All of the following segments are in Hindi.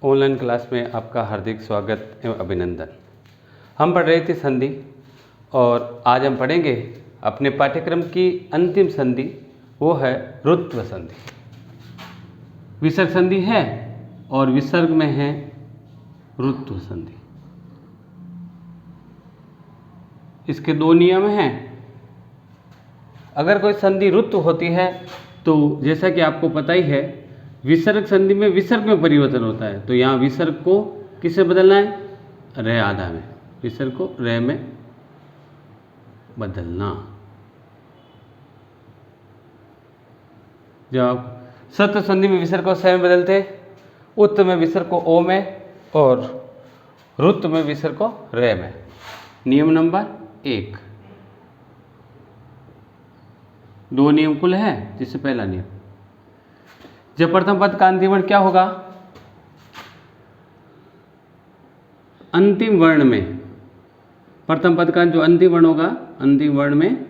ऑनलाइन क्लास में आपका हार्दिक स्वागत एवं अभिनंदन। हम पढ़ रहे थे संधि और आज हम पढ़ेंगे अपने पाठ्यक्रम की अंतिम संधि, वो है ऋत्व संधि। विसर्ग संधि है और विसर्ग में है ऋत्व संधि। इसके दो नियम हैं। अगर कोई संधि ऋत्व होती है तो जैसा कि आपको पता ही है, विसर्ग संधि में विसर्ग में परिवर्तन होता है। तो यहाँ विसर्ग को किससे बदलना है? रे आधा में। विसर्ग को रे में बदलना। जब आप सत्व संधि में विसर्ग को स में बदलते, उत्त में विसर्ग को ओ में और ऋत्व में विसर्ग को रे में। नियम नंबर 1। दो नियम कुल है, जिससे पहला नियम, जब प्रथम पद का अंतिम वर्ण क्या होगा? अंतिम वर्ण में प्रथम पद का जो अंतिम वर्ण होगा, अंतिम वर्ण में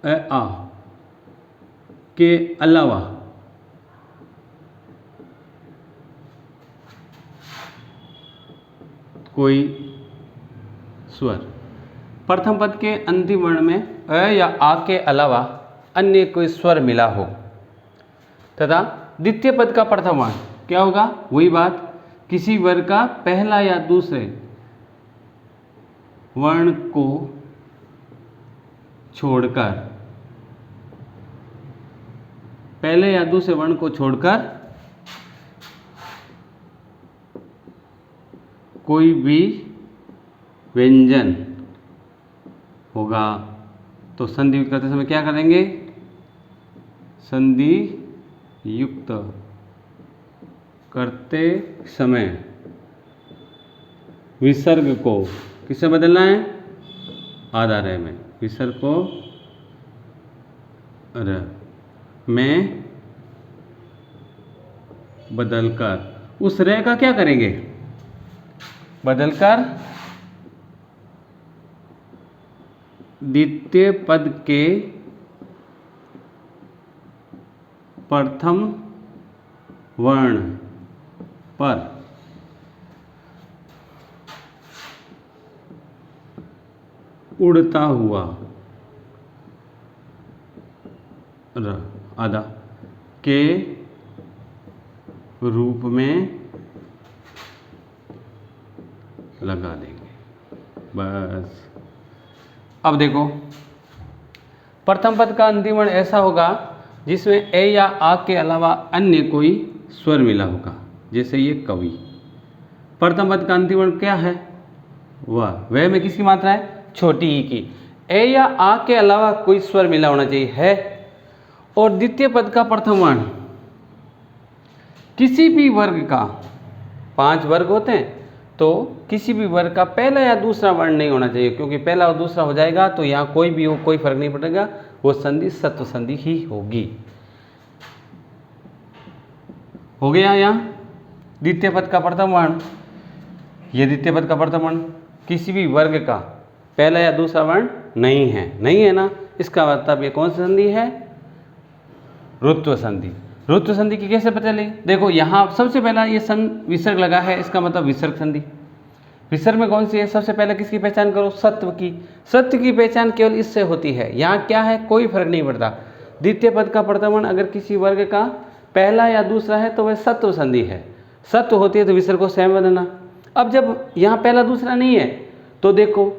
आ के अलावा कोई स्वर, प्रथम पद के अंतिम वर्ण में अ या आ के अलावा अन्य कोई स्वर मिला हो, तथा द्वितीय पद का प्रथम वर्ण क्या होगा? वही बात, किसी वर्ग का पहला या दूसरे वर्ण को छोड़कर, पहले या दूसरे वर्ण को छोड़कर कोई भी व्यंजन होगा, तो संधि करते समय क्या करेंगे? संधि युक्त करते समय विसर्ग को किससे बदलना है? आधा रे में। विसर्ग को र में बदलकर उस रे का क्या करेंगे? बदलकर द्वितीय पद के प्रथम वर्ण पर उड़ता हुआ र आधा के रूप में लगा देंगे। बस। अब देखो, प्रथम पद का अंतिम वर्ण ऐसा होगा जिसमें ए या आ के अलावा अन्य कोई स्वर मिला होगा। जैसे ये कवि, प्रथम पद का अंतिम वर्ण क्या है? वह में किसकी मात्रा है? छोटी ई की। ए या आ के अलावा कोई स्वर मिला होना चाहिए, है। और द्वितीय पद का प्रथम वर्ण किसी भी वर्ग का, 5 वर्ग होते हैं, तो किसी भी वर्ग का पहला या दूसरा वर्ण नहीं होना चाहिए, क्योंकि पहला और दूसरा हो जाएगा तो यहाँ कोई भी हो, कोई फर्क नहीं पड़ेगा, वो संधि सत्व संधि ही होगी। हो गया यहाँ द्वितीय पद का प्रथम वर्ण, ये द्वितीय पद का प्रथम वर्ण किसी भी वर्ग का पहला या दूसरा वर्ण नहीं है, नहीं है ना? इसका मतलब ये कौन सी संधि है? ऋत्व संधि। ऋत्व संधि की कैसे पता चले? देखो, यहाँ सबसे पहला ये विसर्ग लगा है, इसका मतलब विसर्ग संधि। विसर्ग में कौन सी है? सबसे पहले किसकी पहचान करो? सत्व की। सत्व की पहचान केवल इससे होती है। यहाँ क्या है? कोई फर्क नहीं पड़ता। द्वितीय पद का प्रथम वर्ण अगर किसी वर्ग का पहला या दूसरा है तो वह सत्व संधि है। सत्व होती है तो विसर्ग को स्वयं बदलना। अब जब यहाँ पहला दूसरा नहीं है तो देखो,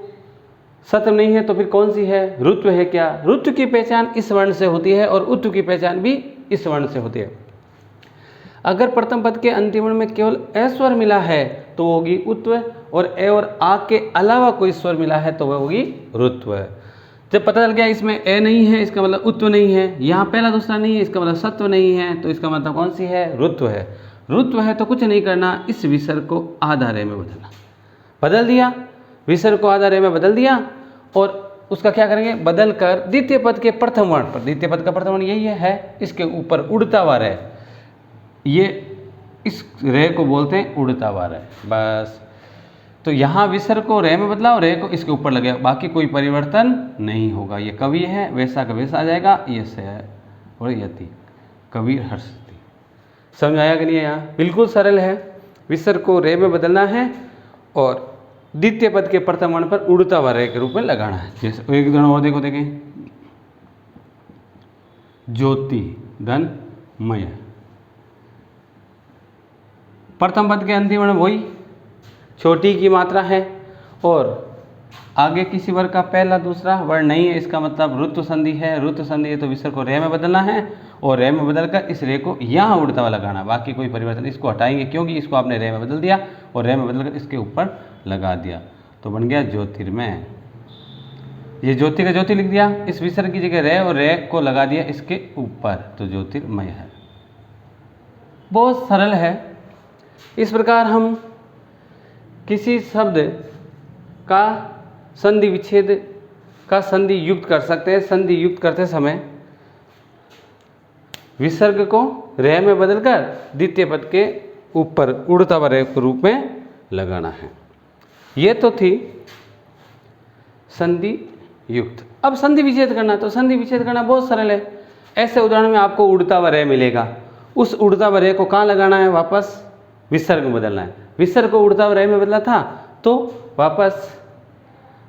सत्व नहीं है तो फिर कौन सी है? ऋत्व है। क्या ऋत्व की पहचान इस वर्ण से होती है और उत्व की पहचान भी इस वर्ण से होती है। अगर प्रथम पद के अंतिम वर्ण में केवल ए स्वर मिला है तो होगी उत्व, और ए और आ के अलावा कोई स्वर मिला है तो वह होगी ऋत्व। जब पता चल गया इसमें ए नहीं है, इसका मतलब उत्व नहीं है, यहाँ पहला दूसरा नहीं है, इसका मतलब सत्व नहीं है, तो इसका मतलब कौन सी है? ऋत्व है। ऋत्व है तो कुछ नहीं करना, इस विसर्ग को आधा रे में बदलना। बदल दिया, विसर्ग को आधा रे में बदल दिया, और उसका क्या करेंगे? बदल कर द्वितीय पद के प्रथम वर्ण पर, द्वितीय पद का प्रथम वर्ण यही है, इसके ऊपर उड़ता हुआ रे, ये इस रे को बोलते हैं उड़ता हुआ रे। बस। तो यहाँ विसर्ग को रे में बदला और रे को इसके ऊपर लगे, बाकी कोई परिवर्तन नहीं होगा। ये कवि है, वैसा का वैसा आ जाएगा, ये से और यति, कबीर हर्षति। समझ आया कि नहीं है? यहाँ बिल्कुल सरल है। विसर्ग को रे में बदलना है और द्वितीय पद के प्रथम वर्ण पर उड़ता हुआ रे के रूप में लगाना है। जैसे एक उदाहरण और देखो, देखें, ज्योति धन मय, प्रथम पद के अंतिम वर्ण वही छोटी की मात्रा है और आगे किसी वर्ग का पहला दूसरा वर्ण नहीं है, इसका मतलब ऋतु संधि है। ऋतु संधि है तो विसर्ग को रे में बदलना है और रे में बदलकर इस रे को यहाँ उड़ता हुआ लगाना, बाकी कोई परिवर्तन। इसको हटाएंगे क्योंकि इसको आपने रे में बदल दिया और रे में बदलकर इसके ऊपर लगा दिया, तो बन गया ज्योतिर्मय। ये ज्योति का ज्योति लिख दिया, इस विसर्ग की जगह रे और रे को लगा दिया इसके ऊपर, तो ज्योतिर्मय है। बहुत सरल है। इस प्रकार हम किसी शब्द का संधि विच्छेद का संधि युक्त कर सकते हैं। संधि युक्त करते समय विसर्ग को रे में बदलकर द्वितीय पद के ऊपर उड़ता हुआ रे के रूप में लगाना है। ये तो थी संधि युक्त। अब संधि विच्छेद करना, तो संधि विच्छेद करना बहुत सरल है। ऐसे उदाहरण में आपको उड़ता हुआ रे मिलेगा, उस उड़ता हुआ रे को कहाँ लगाना है? वापस विसर्ग में बदलना है। विसर्ग को उड़ता हुआ रे में बदला था तो वापस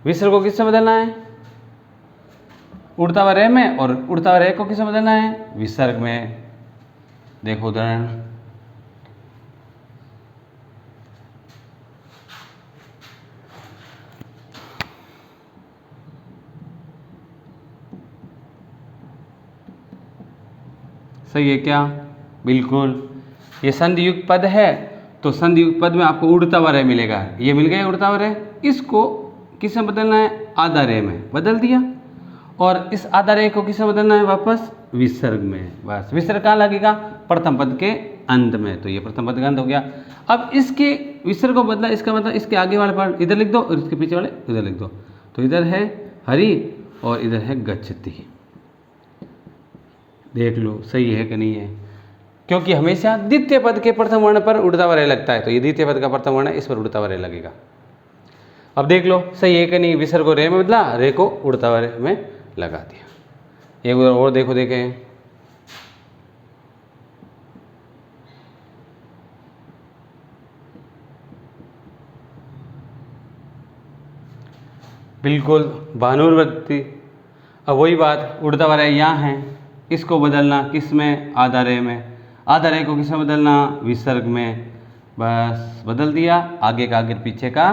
विसर्ग को किससे बदलना है? उड़ता हुआ रे में, और उड़ता हुआ रे को किससे बदलना है? विसर्ग में। देखो उदाहरण, सही है क्या? बिल्कुल। ये संधि युक्त पद है तो संधि युक्त पद में आपको उड़ता हुआ रे मिलेगा। ये मिल गया उड़ता हुआ रे, इसको किससे बदलना है? आधा रे में बदल दिया और इस आधा रे को किससे बदलना है? वापस विसर्ग में। बस विसर्ग कहाँ लगेगा? प्रथम पद के अंत में, तो ये प्रथम पद का अंत हो गया। अब इसके विसर्ग को बदला, इसका मतलब इसके आगे वाले पार्ट इधर लिख दो और इसके पीछे वाले इधर लिख दो, तो इधर है हरि और इधर है गच्छति। देख लो सही है कि नहीं है? क्योंकि हमेशा द्वितीय पद के प्रथम वर्ण पर उड़ता हुआ रे लगता है, तो ये द्वितीय पद का प्रथम वर्ण है, इस पर उड़ता हुआ रे लगेगा। अब देख लो सही है कि नहीं? विसर्ग को रे में बदला, रे को उड़ता हुआ रे में लगा दिया। एक और देखो, देखें, बिल्कुल भानुर्वृत्ति। अब वही बात, उड़ता हुआ रे यहाँ है, इसको बदलना किस में? आधा रे में। आधा रे को किस में बदलना? विसर्ग में। बस बदल दिया, आगे का आगे, पीछे का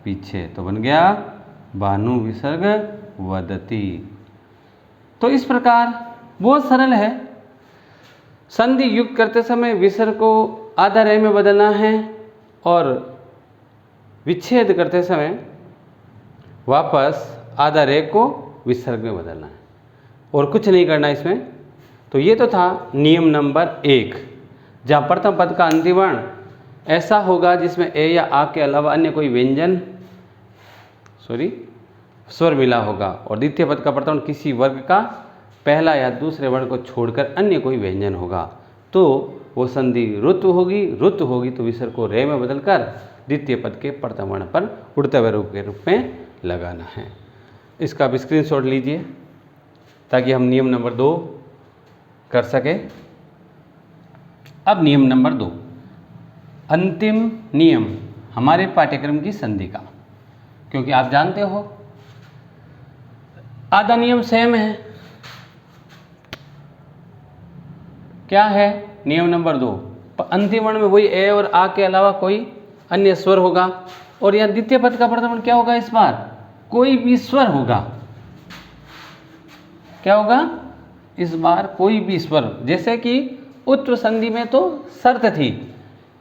पीछे, तो बन गया भानु विसर्ग वदति। तो इस प्रकार बहुत सरल है। संधि युक्त करते समय विसर्ग को आधा रे में बदलना है और विच्छेद करते समय वापस आधा रे को विसर्ग में बदलना है, और कुछ नहीं करना इसमें। तो ये तो था नियम नंबर 1, जहाँ प्रथम पद का अंतिम वर्ण ऐसा होगा जिसमें ए या आ के अलावा अन्य कोई व्यंजन स्वर मिला होगा, और द्वितीय पद का प्रथम वर्ण किसी वर्ग का पहला या दूसरे वर्ण को छोड़कर अन्य कोई व्यंजन होगा, तो वो संधि ऋतु होगी। ऋतु होगी तो विसर्ग को रे में बदलकर द्वितीय पद के प्रथम वर्ण पर उड़ते हुए रूप के रूप में लगाना है। इसका आप स्क्रीनशॉट लीजिए ताकि हम नियम नंबर 2 कर सके। अब नियम नंबर 2, अंतिम नियम हमारे पाठ्यक्रम की संधि का, क्योंकि आप जानते हो आधा नियम सेम है। क्या है? नियम नंबर 2, अंतिम वर्ण में वही ए और आ के अलावा कोई अन्य स्वर होगा, और यहाँ द्वितीय पद का प्रथम वर्ण क्या होगा? इस बार कोई भी स्वर होगा। क्या होगा? इस बार कोई भी स्वर, जैसे कि उत्तर संधि में तो शर्त थी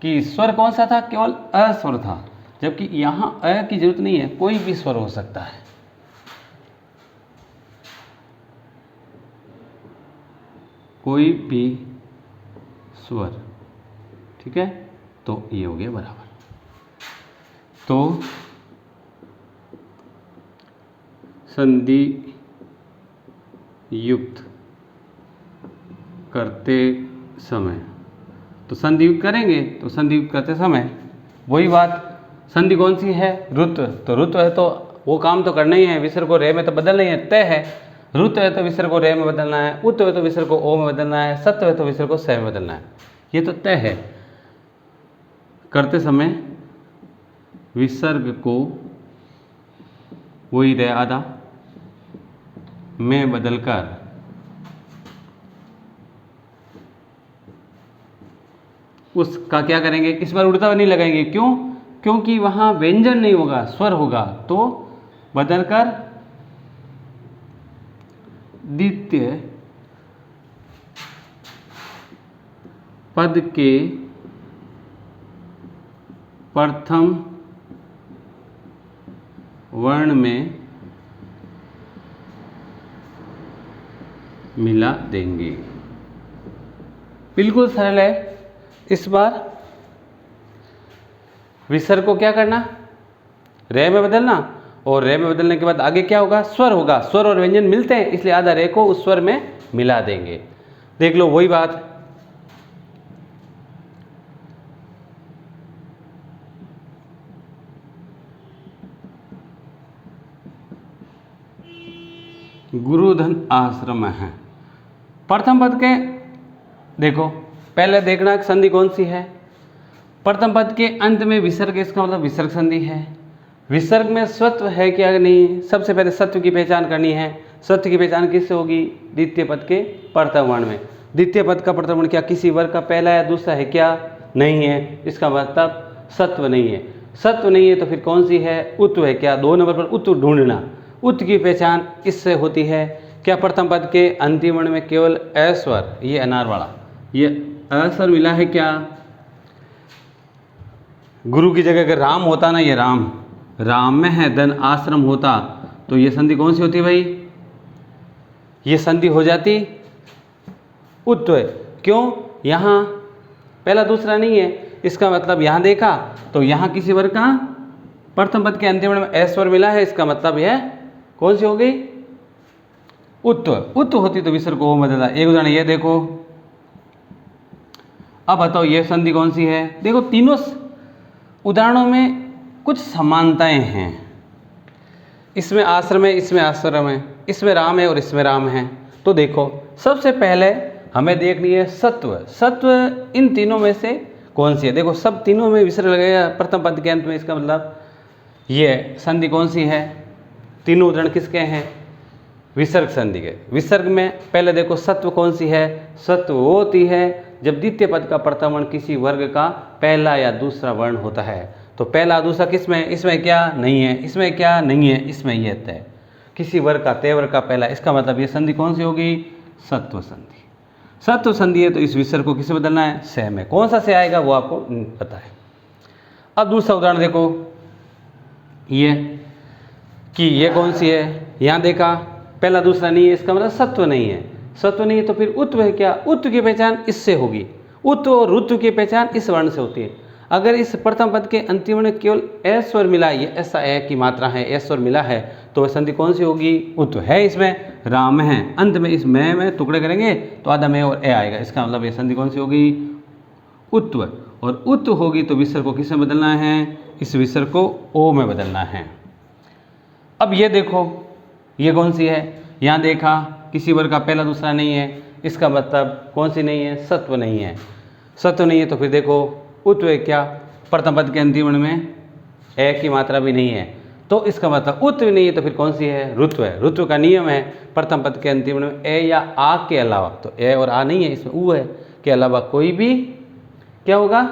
कि स्वर कौन सा था? केवल अ स्वर था, जबकि यहाँ अ की जरूरत नहीं है, कोई भी स्वर हो सकता है। कोई भी स्वर, ठीक है? तो ये हो गया बराबर। तो संधि युक्त करते समय, तो संधि युक्त करेंगे तो संधि युक्त करते समय वही बात, संधि कौन सी है? ऋत। तो ऋत है तो वो काम तो करना ही है, विसर्ग को रे में तो बदलना ही है, तय है। ऋत है तो विसर्ग को रे में बदलना है, उत है तो विसर्ग को ओ में बदलना है, सत्व है तो विसर्ग को स में बदलना है। ये तो तय है। करते समय विसर्ग को वही रहे आधा में बदलकर उसका क्या करेंगे, इस बार उड़ता हुआ नहीं लगाएंगे। क्यों? क्योंकि वहां व्यंजन नहीं होगा, स्वर होगा। तो बदलकर द्वितीय पद के प्रथम वर्ण में मिला देंगे। बिल्कुल सरल है। इस बार विसर्ग को क्या करना, रे में बदलना, और रे में बदलने के बाद आगे क्या होगा, स्वर होगा। स्वर और व्यंजन मिलते हैं, इसलिए आधा रे को उस स्वर में मिला देंगे। देख लो वही बात। गुरुधन आश्रम है। प्रथम पद के देखो, पहले देखना संधि कौन सी है। प्रथम पद के अंत में विसर्ग, इसका मतलब विसर्ग संधि है। विसर्ग में सत्व है क्या नहीं, सबसे पहले सत्व की पहचान करनी है। सत्व की पहचान किससे होगी, द्वितीय पद के प्रथम वर्ण में। द्वितीय पद का प्रथम वर्ण क्या किसी वर्ग का पहला या दूसरा है क्या, नहीं है, इसका मतलब सत्व नहीं है। सत्व नहीं है तो फिर कौन सी है, उत्व है क्या। 2 नंबर पर उत्व ढूंढना। उत्व की पहचान इससे होती है क्या, प्रथम पद के अंतिम वर्ण में केवल अस्वर, ये अनार वाला, ये अस्वर मिला है क्या। गुरु की जगह अगर राम होता ना, ये राम में है, धन आश्रम होता, तो ये संधि कौन सी होती भाई, ये संधि हो जाती उत्व। क्यों, यहाँ पहला दूसरा नहीं है, इसका मतलब यहाँ देखा तो यहाँ किसी वर्ग का प्रथम पद के अंतिम में ऐश्वर मिला है, इसका मतलब यह कौन सी हो गई, उत्व। उत्व होती तो विसर्ग को बदलता। एक उदाहरण ये देखो, अब बताओ ये संधि कौन सी है। देखो तीनों उदाहरणों में कुछ समानताएं हैं। इसमें आश्रम है, इसमें आश्रम है, इसमें राम है और इसमें राम है। तो देखो सबसे पहले हमें देखनी है सत्व। सत्व इन तीनों में से कौन सी है। देखो सब तीनों में विसर्ग लगेगा प्रथम पद के अंत में, इसका मतलब ये संधि कौन सी है। तीनों उदाहरण किसके हैं, विसर्ग संधि के। विसर्ग में पहले देखो सत्व कौन सी है। सत्व वो होती है जब द्वितीय पद का प्रथम वर्ण किसी वर्ग का पहला या दूसरा वर्ण होता है। तो पहला दूसरा किसमें, इसमें क्या नहीं है, इसमें क्या नहीं है, इसमें यह तय, किसी वर्ग का तय वर्ग का पहला, इसका मतलब ये संधि कौन सी होगी, सत्व संधि। सत्व संधि है तो इस विसर्ग को किसे बदलना है, से में। कौन सा से आएगा वो आपको पता है। अब दूसरा उदाहरण देखो, ये कि ये कौन सी है। यहाँ देखा पहला दूसरा नहीं है, इसका मतलब सत्व नहीं है। सत्व नहीं है तो फिर उत्व है क्या, उत्व की पहचान इससे होगी। उत्व और ऋत्व की पहचान इस वर्ण से होती है। अगर इस प्रथम पद के अंतिम वर्ण केवल ए स्वर मिला, ये ऐसा ए की मात्रा है, ए स्वर मिला है, तो वह संधि कौन सी होगी, उत्व है। इसमें राम है, अंत में इस में टुकड़े करेंगे तो आधा में और ए आएगा, इसका मतलब ये संधि कौन सी होगी, उत्व। और उत्व होगी तो विसर्ग को किसमें बदलना है, इस विसर्ग को ओ में बदलना है। अब ये देखो ये कौन सी है। यहाँ देखा किसी वर्ग का पहला दूसरा नहीं है, इसका मतलब कौन सी नहीं है, सत्व नहीं है। सत्व नहीं है तो फिर देखो उत्व है क्या, प्रथम पद के अंतिम वर्ण में ए की मात्रा भी नहीं है, तो इसका मतलब उत्व नहीं है तो फिर कौन सी है, ऋत्व है। ऋत्व का नियम है प्रथम पद के अंतिम वर्ण में ए या आ के अलावा, तो ए और आ नहीं है, इसमें ऊ है, के अलावा कोई भी क्या होगा,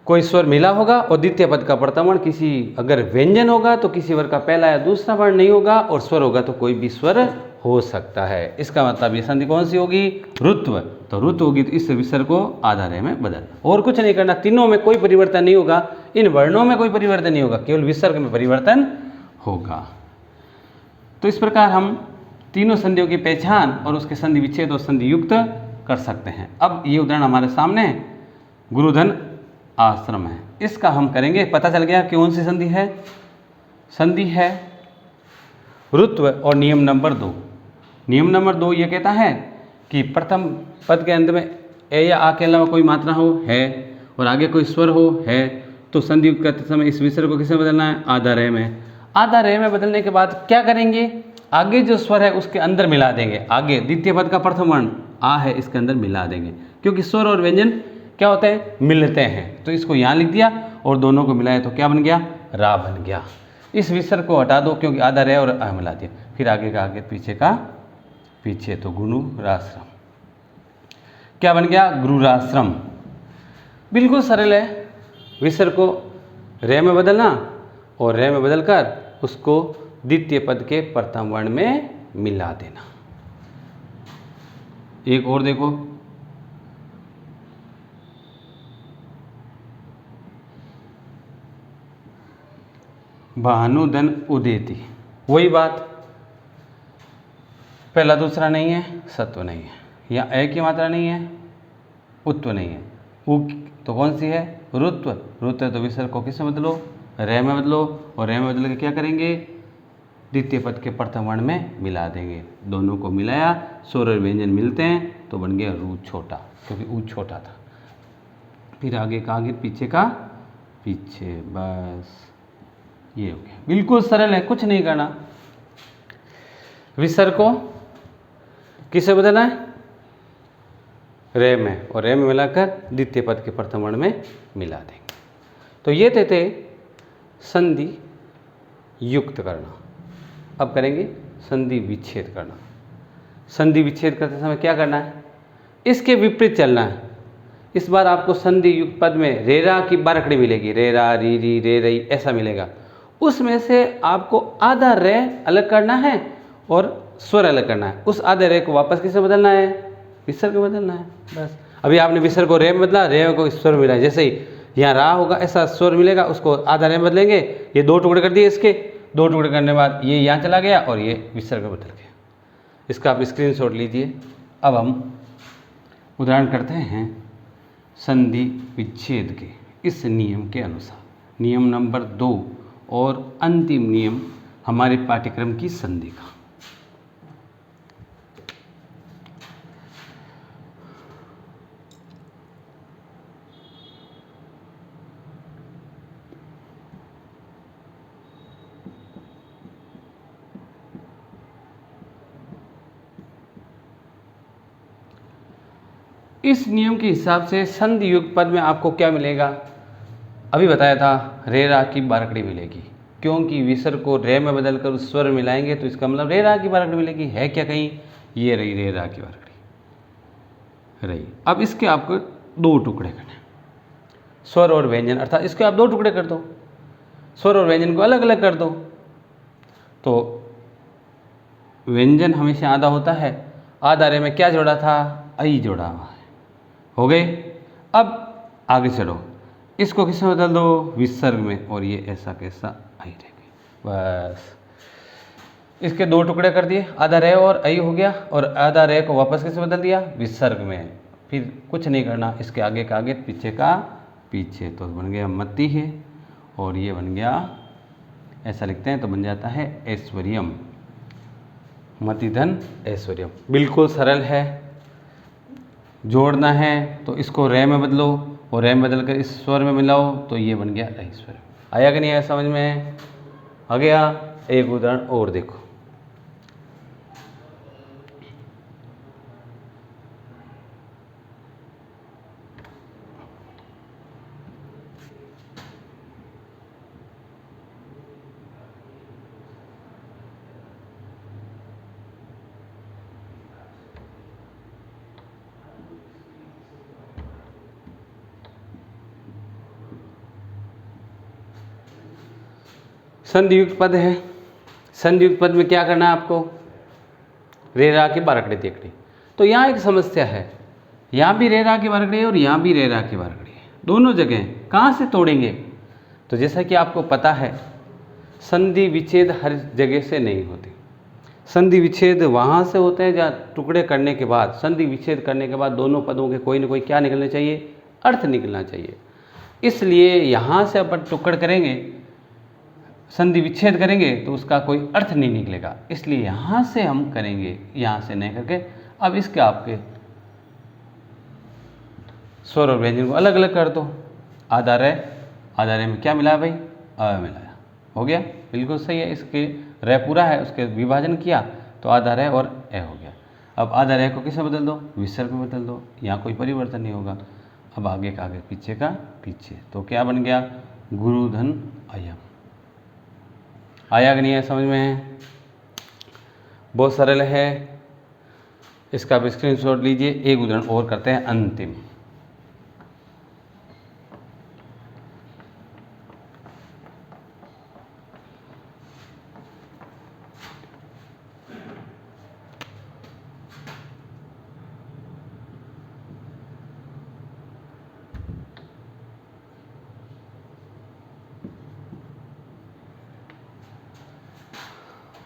कोई स्वर मिला होगा। और द्वितीय पद का प्रथम वर्ण किसी अगर व्यंजन होगा तो किसी वर्ग का पहला या दूसरा वर्ण नहीं होगा, और स्वर होगा तो कोई भी स्वर हो सकता है। इसका मतलब ये संधि कौन सी होगी, ऋत्व। तो ऋत्व होगी तो इस विसर्ग को आधा रे में बदलना, और कुछ नहीं करना। तीनों में कोई परिवर्तन नहीं होगा, इन वर्णों में कोई परिवर्तन नहीं होगा, केवल विसर्ग में परिवर्तन होगा। तो इस प्रकार हम तीनों संधियों की पहचान और उसके संधि विच्छेद और संधि युक्त कर सकते हैं। अब ये उदाहरण हमारे सामने है, गुरुधन आश्रम है, इसका हम करेंगे। पता चल गया कौन सी संधि है, संधि है ऋत्व। और नियम नंबर 2, नियम नंबर 2 ये कहता है कि प्रथम पद के अंत में ए या आ के अलावा कोई मात्रा हो है और आगे कोई स्वर हो है, तो संधि युक्त करते समय इस विसर्ग को किसे बदलना है, आधा रे में। आधा रे में बदलने के बाद क्या करेंगे, आगे जो स्वर है उसके अंदर मिला देंगे। आगे द्वितीय पद का प्रथम वर्ण आ है इसके अंदर मिला देंगे, क्योंकि स्वर और व्यंजन क्या होते हैं, मिलते हैं। तो इसको यहाँ लिख दिया और दोनों को मिलाया तो क्या बन गया, रा बन गया। इस विसर्ग को हटा दो क्योंकि आधा रे और आ मिला दिया, फिर आगे का आगे पीछे का पीछे, तो गुरुराश्रम क्या बन गया, गुरुराश्रम। बिल्कुल सरल है। विसर्ग को रे में बदलना और रे में बदलकर उसको द्वितीय पद के प्रथम वर्ण में मिला देना। एक और देखो, भानुधन उदेति, वही बात, पहला दूसरा नहीं है, सत्व नहीं है, या ए की मात्रा नहीं है, उत्व नहीं है, उ तो कौन सी है, रुत्व। रुत्व है तो विसर्ग को किस में बदलो, रे में बदलो, और रे में बदल के क्या करेंगे, द्वितीय पद के प्रथम वर्ण में मिला देंगे। दोनों को मिलाया, स्वर और व्यंजन मिलते हैं तो बन गया रू छोटा, क्योंकि ऊ छोटा था। फिर आगे का आगे पीछे का पीछे, बस ये हो गया। बिल्कुल सरल है, कुछ नहीं करना। विसर्ग को किसे बदलना है, रे में, और रे में मिलाकर द्वितीय पद के प्रथम वर्ण में मिला देंगे। तो ये थे संधि युक्त करना। अब करेंगे संधि विच्छेद करना। संधि विच्छेद करते समय क्या करना है, इसके विपरीत चलना है। इस बार आपको संधि युक्त पद में रेरा की बारकड़ी मिलेगी, रेरा, रीरी, रे रई ऐसा मिलेगा। उसमें से आपको आधा रे अलग करना है और स्वर अलग करना है। उस आधे रे को वापस किसे बदलना है, विसर्ग में बदलना है। बस अभी आपने विसर्ग को रे में बदला, रे को स्वर मिला, जैसे ही यहाँ रा होगा ऐसा स्वर मिलेगा, उसको आधा रे में बदलेंगे। ये दो टुकड़े कर दिए, इसके दो टुकड़े करने के बाद ये यहाँ चला गया और ये विसर्ग में बदल गया। इसका आप स्क्रीनशॉट लीजिए। अब हम उदाहरण करते हैं संधि विच्छेद के इस नियम के अनुसार, नियम नंबर 2 और अंतिम नियम हमारे पाठ्यक्रम की संधि का। इस नियम के हिसाब से संधि युक्त पद में आपको क्या मिलेगा, अभी बताया था रे रा की बारकड़ी मिलेगी, क्योंकि विसर्ग को रे में बदलकर उस स्वर मिलाएंगे तो इसका मतलब रे रा की बारकड़ी मिलेगी। है क्या कहीं, ये रही रे रा की बारकड़ी रही। अब इसके आपको दो टुकड़े करने, स्वर और व्यंजन, अर्थात इसके आप दो टुकड़े कर दो, स्वर और व्यंजन को अलग अलग कर दो। तो व्यंजन हमेशा आधा होता है, आधा रे में क्या जोड़ा था, आई जोड़ा हुआ है, हो गए। अब आगे चलो, इसको किस में बदल दो, विसर्ग में, और ये ऐसा कैसा आई रह गई। बस इसके दो टुकड़े कर दिए, आधा रे और आई हो गया, और आधा रे को वापस किस में बदल दिया, विसर्ग में। फिर कुछ नहीं करना, इसके आगे का आगे पीछे का पीछे, तो बन गया मति है, और ये बन गया, ऐसा लिखते हैं तो बन जाता है ऐश्वर्यम, मतिधन ऐश्वर्यम। बिल्कुल सरल है। जोड़ना है तो इसको रे में बदलो और रे में बदल कर इस स्वर में मिलाओ तो ये बन गया ऐश्वर्य। आया कि नहीं आया समझ में, आ गया। एक उदाहरण और देखो, संधियुक्त पद है। संधियुक्त पद में क्या करना है आपको, रे रा की बारकड़ी देखनी। तो यहाँ एक समस्या है, यहाँ भी रे रा की बारकड़ी है और यहाँ भी रे रा की बारकड़ी है, दोनों जगह कहाँ से तोड़ेंगे। तो जैसा कि आपको पता है संधि विच्छेद हर जगह से नहीं होते। संधि विच्छेद वहाँ से होते हैं जहाँ टुकड़े करने के बाद, संधि विच्छेद करने के बाद दोनों पदों के कोई ना कोई क्या निकलना चाहिए, अर्थ निकलना चाहिए। इसलिए यहाँ से अपन टुकड़ करेंगे, संधि विच्छेद करेंगे तो उसका कोई अर्थ नहीं निकलेगा, इसलिए यहाँ से हम करेंगे, यहाँ से नहीं करके। अब इसके आपके स्वर और व्यंजन को अलग अलग कर दो। आधा रे में क्या मिला भाई, अ मिलाया, हो गया, बिल्कुल सही है। इसके रे पूरा है, उसके विभाजन किया तो आधा रे और ए हो गया। अब आधा रह को किसमें बदल दो, विसर्ग में बदल दो, यहाँ कोई परिवर्तन नहीं होगा। अब आगे का आगे, पीछे का पीछे, तो क्या बन गया, गुरु धन अयम। आया कि नहीं है समझ में? बहुत सरल है, इसका भी स्क्रीनशॉट लीजिए। एक उदाहरण और करते हैं अंतिम।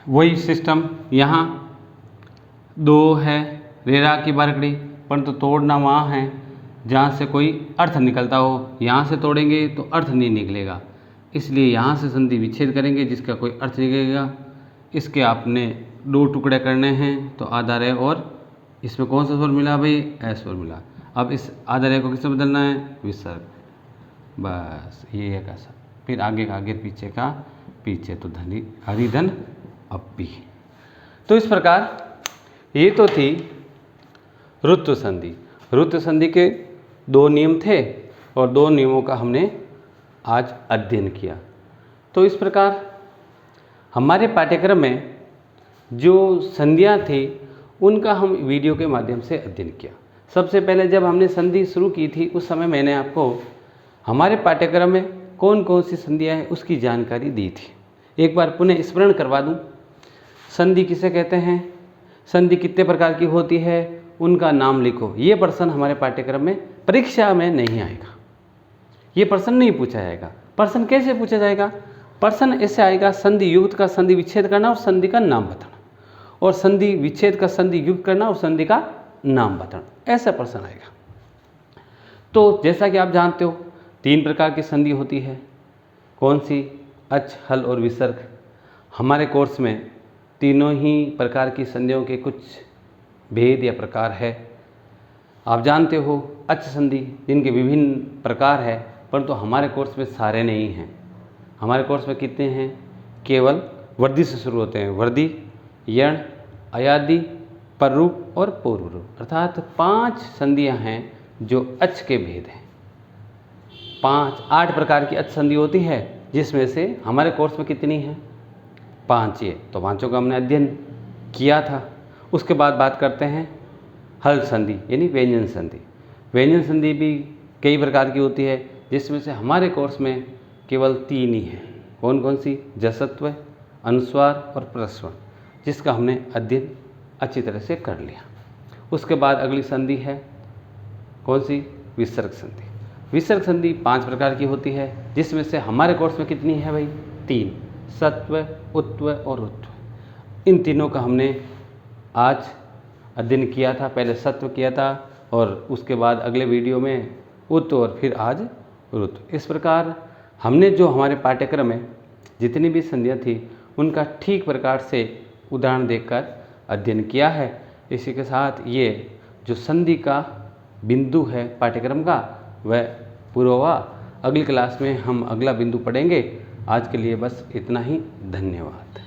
वही सिस्टम, यहाँ दो है, रेरा की बारकड़ी, परंतु तोड़ना वहाँ है जहाँ से कोई अर्थ निकलता हो। यहाँ से तोड़ेंगे तो अर्थ नहीं निकलेगा, इसलिए यहाँ से संधि विच्छेद करेंगे जिसका कोई अर्थ निकलेगा। इसके आपने दो टुकड़े करने हैं, तो आधा रे और इसमें कौन सा स्वर मिला भाई, ऐ स्वर मिला। अब इस आधा रे को किससे बदलना है, विसर्ग, बस ये है कैसा। फिर आगे का आगे, पीछे का पीछे, तो धनी हरिधन अप्पी। तो इस प्रकार ये तो थी ऋत्व संधि। ऋत्व संधि के दो नियम थे और दो नियमों का हमने आज अध्ययन किया। तो इस प्रकार हमारे पाठ्यक्रम में जो संधियाँ थी उनका हम वीडियो के माध्यम से अध्ययन किया। सबसे पहले जब हमने संधि शुरू की थी उस समय मैंने आपको हमारे पाठ्यक्रम में कौन कौन सी संधियाँ हैं उसकी जानकारी दी थी। एक बार पुनः स्मरण करवा दूँ, संधि किसे कहते हैं, संधि कितने प्रकार की होती है, उनका नाम लिखो। ये प्रश्न हमारे पाठ्यक्रम में परीक्षा में नहीं आएगा, ये प्रश्न नहीं पूछा जाएगा। प्रश्न कैसे पूछा जाएगा, प्रश्न ऐसे आएगा, संधि युक्त का संधि विच्छेद करना और संधि का नाम बताना, और संधि विच्छेद का संधि युक्त करना और संधि का नाम बताना, ऐसा प्रश्न आएगा। तो जैसा कि आप जानते हो 3 प्रकार की संधि होती है। कौन सी, अच, हल और विसर्ग। हमारे कोर्स में तीनों ही प्रकार की संधियों के कुछ भेद या प्रकार है। आप जानते हो अच संधि जिनके विभिन्न प्रकार है, परंतु हमारे कोर्स में सारे नहीं हैं। हमारे कोर्स में कितने हैं, केवल वर्दी से शुरू होते हैं, वर्दी, यण, अयादि, पररूप और पूर्व रूप, अर्थात 5 संधियां हैं जो अच के भेद हैं। 8 प्रकार की अच संधि होती है, जिसमें से हमारे कोर्स में कितनी हैं, 5 ये, तो 5 का हमने अध्ययन किया था। उसके बाद बात करते हैं हल संधि यानी व्यंजन संधि। व्यंजन संधि भी कई प्रकार की होती है, जिसमें से हमारे कोर्स में केवल 3 ही हैं। कौन कौन सी, जसत्व, अनुस्वार और प्रस्वर, जिसका हमने अध्ययन अच्छी तरह से कर लिया। उसके बाद अगली संधि है कौन सी, विसर्ग संधि। विसर्ग संधि 5 प्रकार की होती है, जिसमें से हमारे कोर्स में कितनी है भाई, 3, सत्व, उत्व और ऋत्व। इन तीनों का हमने आज अध्ययन किया था। पहले सत्व किया था और उसके बाद अगले वीडियो में उत्व और फिर आज ऋत्व। इस प्रकार हमने जो हमारे पाठ्यक्रम में जितनी भी संधियाँ थी उनका ठीक प्रकार से उदाहरण देखकर अध्ययन किया है। इसी के साथ ये जो संधि का बिंदु है पाठ्यक्रम का वह पूरा हुआ। अगली क्लास में हम अगला बिंदु पढ़ेंगे। आज के लिए बस इतना ही, धन्यवाद।